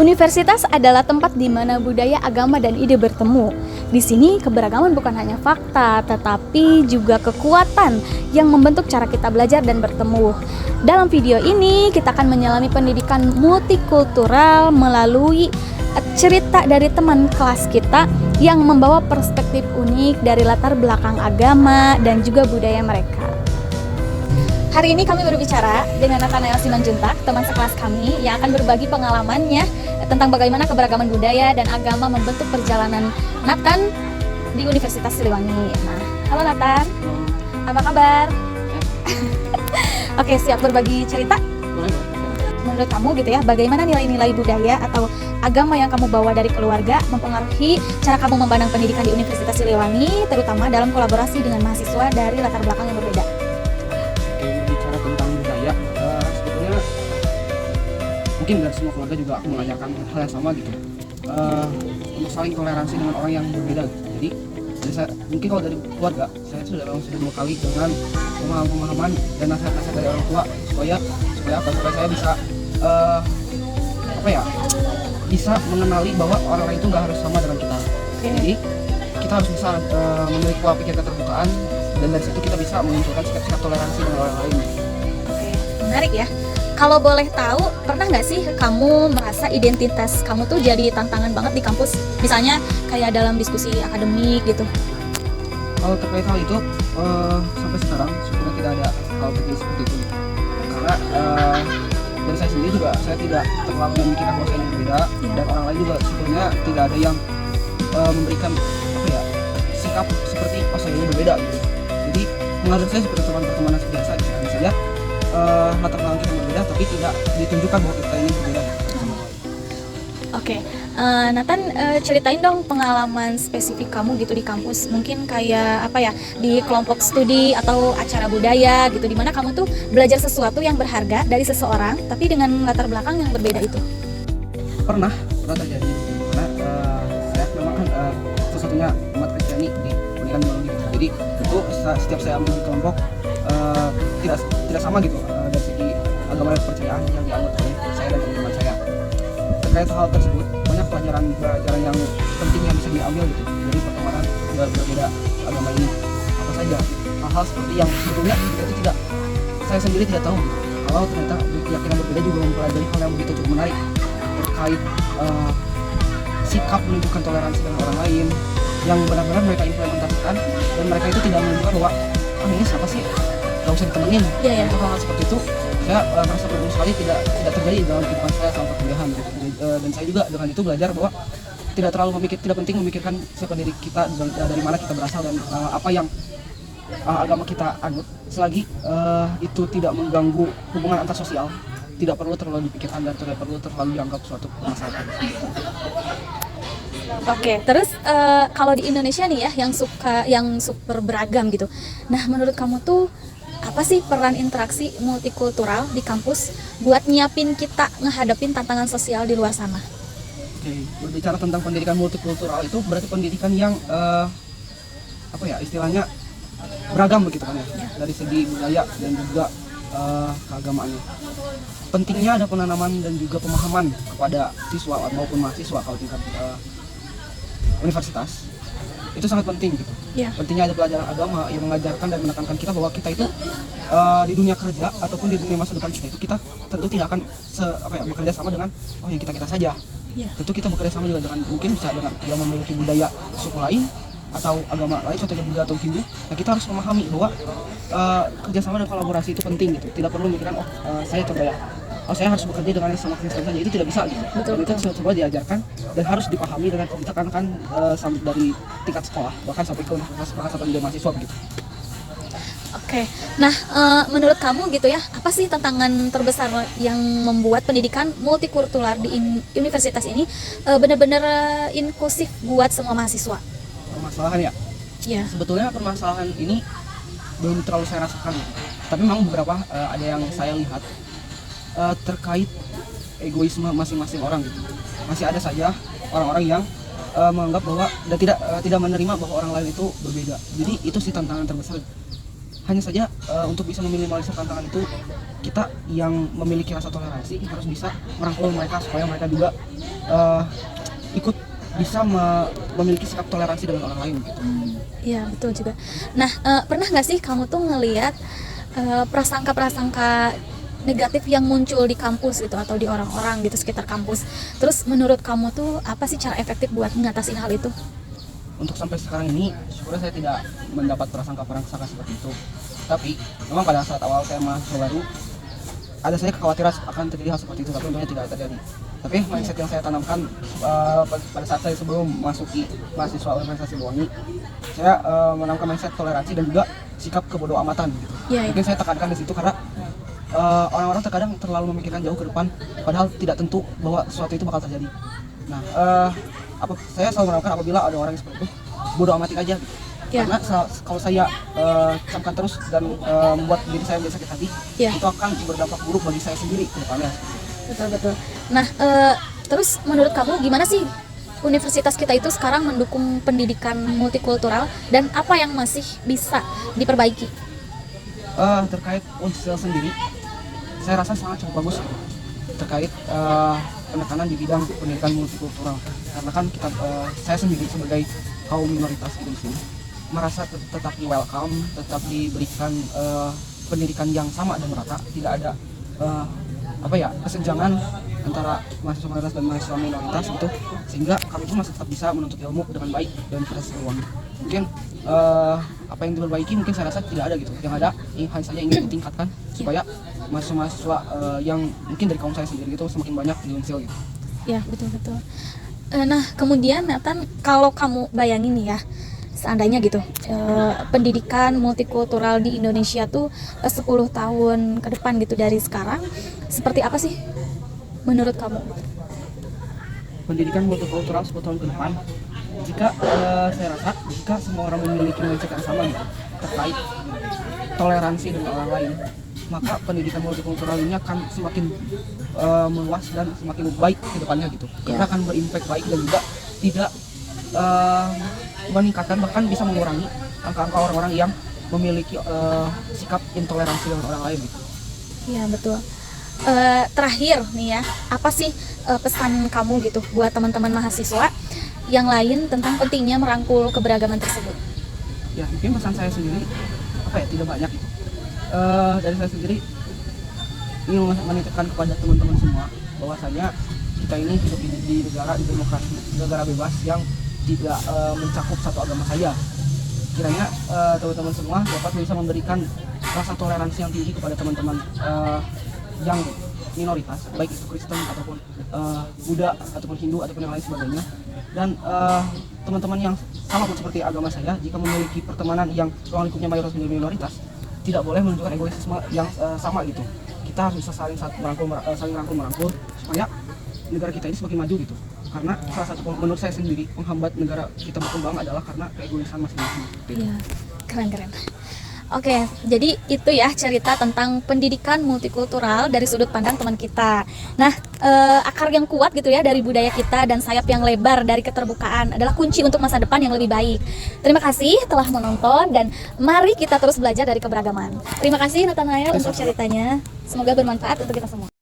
Universitas adalah tempat di mana budaya, agama, dan ide bertemu. Di sini keberagaman bukan hanya fakta, tetapi juga kekuatan yang membentuk cara kita belajar dan bertemu. Dalam video ini, kita akan menyelami pendidikan multikultural melalui cerita dari teman kelas kita yang membawa perspektif unik dari latar belakang agama dan juga budaya mereka. Hari ini kami berbicara dengan Nathanael Simanjuntak, teman sekelas kami yang akan berbagi pengalamannya tentang bagaimana keberagaman budaya dan agama membentuk perjalanan Nathan di Universitas Siliwangi. Nah, halo Nathan, apa kabar? Oke, siap berbagi cerita? Menurut kamu gitu ya, bagaimana nilai-nilai budaya atau agama yang kamu bawa dari keluarga mempengaruhi cara kamu memandang pendidikan di Universitas Siliwangi, terutama dalam kolaborasi dengan mahasiswa dari latar belakang yang berbeda? Bicara tentang budaya, sebetulnya mungkin dari semua keluarga juga aku mengajarkan hal yang sama gitu, untuk saling toleransi dengan orang yang berbeda gitu. Jadi mungkin kalau dari keluarga saya sudah 2 kali dengan pemahaman dan nasihat-nasihat dari orang tua supaya saya bisa bisa mengenali bahwa orang lain itu nggak harus sama dengan kita. Jadi kita harus bisa memiliki pola pikir keterbukaan, dan dari situ kita bisa menunjukkan sikap toleransi dengan orang lain. Oke, menarik ya. Kalau boleh tahu, pernah nggak sih kamu merasa identitas kamu tuh jadi tantangan banget di kampus? Misalnya kayak dalam diskusi akademik gitu. Kalau terkait hal itu, sampai sekarang sebenarnya tidak ada hal terjadi seperti itu. Karena dari saya sendiri juga saya tidak terlalu memikirkan bahwa saya yang berbeda, dan orang lain juga sebenarnya tidak ada yang memberikan sikap seperti saya ini berbeda gitu. Jadi menurut saya seperti pertemanan biasa gitu saja, latar belakang kita berbeda tapi tidak ditunjukkan bahwa kita ini berbeda sama lain. Oke, Nathan, ceritain dong pengalaman spesifik kamu gitu di kampus. Mungkin kayak di kelompok studi atau acara budaya gitu, dimana kamu tuh belajar sesuatu yang berharga dari seseorang tapi dengan latar belakang yang berbeda itu. Pernah terjadi, karena saya memang kan satu-satunya umat Kristiani di pendidikan biologi gitu. Jadi itu setiap saya ambil kelompok tidak sama gitu, dari segi agama dan kepercayaan yang dianut oleh saya dan teman-teman saya. Terkait hal tersebut, banyak pelajaran yang penting yang bisa diambil gitu dari pertemanan berbeda agama ini. Apa saja hal-hal seperti yang sebetulnya saya sendiri tidak tahu gitu. Kalau ternyata keyakinan berbeda juga mempelajari hal yang begitu cukup menarik terkait sikap menunjukkan toleransi dengan orang lain yang benar-benar mereka implementasikan, dan mereka itu tidak menunjukkan bahwa ini siapa sih, gak usah ditemenin. Untuk hal seperti itu saya merasa beruntung sekali tidak terjadi dalam kehidupan saya selama perkuliahan gitu. Dan saya juga dengan itu belajar bahwa tidak penting memikirkan siapa diri kita, dari mana kita berasal, dan apa yang agama kita anut, selagi itu tidak mengganggu hubungan antar sosial, tidak perlu terlalu dipikirkan dan tidak perlu terlalu dianggap suatu permasalahan. Oke, terus kalau di Indonesia nih ya, yang super beragam gitu. Nah, menurut kamu tuh apa sih peran interaksi multikultural di kampus buat nyiapin kita ngehadapin tantangan sosial di luar sana? Oke, berbicara tentang pendidikan multikultural itu berarti pendidikan yang istilahnya beragam begitu kan ya, dari segi budaya dan juga keagamaannya. Pentingnya ada penanaman dan juga pemahaman kepada siswa maupun mahasiswa kalau tingkat universitas. Itu sangat penting gitu. Pentingnya ada pelajaran agama yang mengajarkan dan menekankan kita bahwa kita itu di dunia kerja ataupun di dunia masa depan kita tentu tidak akan bekerja sama dengan yang kita saja. Tentu kita bekerja sama juga dengan mungkin bisa dengan yang memiliki budaya suku lain atau agama lain, contohnya Buddha atau Hindu. Nah, kita harus memahami bahwa kerjasama dan kolaborasi itu penting gitu. Tidak perlu memikirkan saya harus bekerja dengan yang sama Kristen saja, itu tidak bisa gitu. Betul. Itu semua diajarkan dan harus dipahami dengan ditekankan sampai dari tingkat sekolah, bahkan sampai ke universitas, bahkan sampai menjadi mahasiswa begitu. Oke, nah menurut kamu gitu ya, apa sih tantangan terbesar yang membuat pendidikan multikultural di universitas ini benar-benar inklusif buat semua mahasiswa? Permasalahan ya? Sebetulnya permasalahan ini belum terlalu saya rasakan, tapi memang beberapa ada yang saya lihat terkait egoisme masing-masing orang gitu. Masih ada saja orang-orang yang menganggap bahwa dan tidak menerima bahwa orang lain itu berbeda. Jadi itu sih tantangan terbesar hanya saja untuk bisa meminimalisir tantangan itu, kita yang memiliki rasa toleransi harus bisa merangkul mereka supaya mereka juga ikut bisa memiliki sikap toleransi dengan orang lain gitu. Iya betul juga. Nah pernah nggak sih kamu tuh ngelihat prasangka-prasangka negatif yang muncul di kampus gitu atau di orang-orang gitu sekitar kampus? Terus menurut kamu tuh apa sih cara efektif buat mengatasi hal itu? Untuk sampai sekarang ini, syukurnya saya tidak mendapat prasangka-prasangka seperti itu. Tapi memang pada saat awal saya mahasiswa baru, ada saja kekhawatiran akan terjadi hal seperti itu, tapi untungnya tidak terjadi. Tapi mindset yang saya tanamkan pada saat saya sebelum masuki mahasiswa organisasi Bwangi, saya menanamkan mindset toleransi dan juga sikap kebodoh amatan gitu. Mungkin saya tekankan di situ karena orang-orang terkadang terlalu memikirkan jauh ke depan, padahal tidak tentu bahwa sesuatu itu bakal terjadi. Nah, saya selalu menanamkan apabila ada orang yang seperti itu, bodoh amatin aja gitu. Karena kalau saya camkan terus dan membuat diri saya menjadi sakit hati, itu akan berdampak buruk bagi saya sendiri ke depannya. Betul. Nah, terus menurut kamu gimana sih universitas kita itu sekarang mendukung pendidikan multikultural dan apa yang masih bisa diperbaiki? Terkait Unsel sendiri, saya rasa sangat cukup bagus terkait penekanan di bidang pendidikan multikultural. Karena kan saya sendiri sebagai kaum minoritas di sini merasa tetap di welcome, tetap diberikan pendidikan yang sama dan merata, tidak ada kesenjangan antara mahasiswa mayoritas dan mahasiswa minoritas gitu, sehingga kami pun masih tetap bisa menuntut ilmu dengan baik dan versi ruang. Mungkin apa yang diperbaiki mungkin saya rasa tidak ada gitu, yang ada hanya saja ingin ditingkatkan supaya mahasiswa-mahasiswa yang mungkin dari kaum saya sendiri itu semakin banyak di Unsil gitu. Ya betul. Nah kemudian Nathan, kalau kamu bayangin nih ya, seandainya gitu pendidikan multikultural di Indonesia tuh 10 tahun ke depan gitu dari sekarang, seperti apa sih menurut kamu? Pendidikan multikultural 10 tahun ke depan, jika saya rasa jika semua orang memiliki mindset yang sama gitu terkait toleransi dengan orang lain, maka pendidikan multikultural ini akan semakin meluas dan semakin baik ke depannya gitu. Karena akan berimpact baik dan juga tidak meningkatkan, bahkan bisa mengurangi angka-angka orang-orang yang memiliki sikap intoleransi dengan orang lain gitu. Iya betul. Terakhir nih ya, apa sih pesan kamu gitu buat teman-teman mahasiswa yang lain tentang pentingnya merangkul keberagaman tersebut? Ya mungkin pesan saya sendiri tidak banyak gitu. Dari saya sendiri ingin menitipkan kepada teman-teman semua bahwasanya kita ini hidup di negara di demokrasi, negara bebas yang tidak mencakup satu agama saja. Kiranya teman-teman semua dapat bisa memberikan rasa toleransi yang tinggi kepada teman-teman yang minoritas, baik itu Kristen ataupun Buddha ataupun Hindu ataupun yang lain sebagainya. Dan teman-teman yang sama pun seperti agama saya, jika memiliki pertemanan yang ruang lingkupnya mayoritas menjadi minoritas, tidak boleh menunjukkan egoisme yang sama gitu. Kita harus bisa saling merangkul supaya negara kita ini semakin maju gitu. Karena salah satu menurut saya sendiri menghambat negara kita berkembang adalah karena keegoisan masing-masing. Iya, keren. Oke, jadi itu ya cerita tentang pendidikan multikultural dari sudut pandang teman kita. Nah, akar yang kuat gitu ya dari budaya kita dan sayap yang lebar dari keterbukaan adalah kunci untuk masa depan yang lebih baik. Terima kasih telah menonton dan mari kita terus belajar dari keberagaman. Terima kasih Nathanael untuk ceritanya. Semoga bermanfaat untuk kita semua.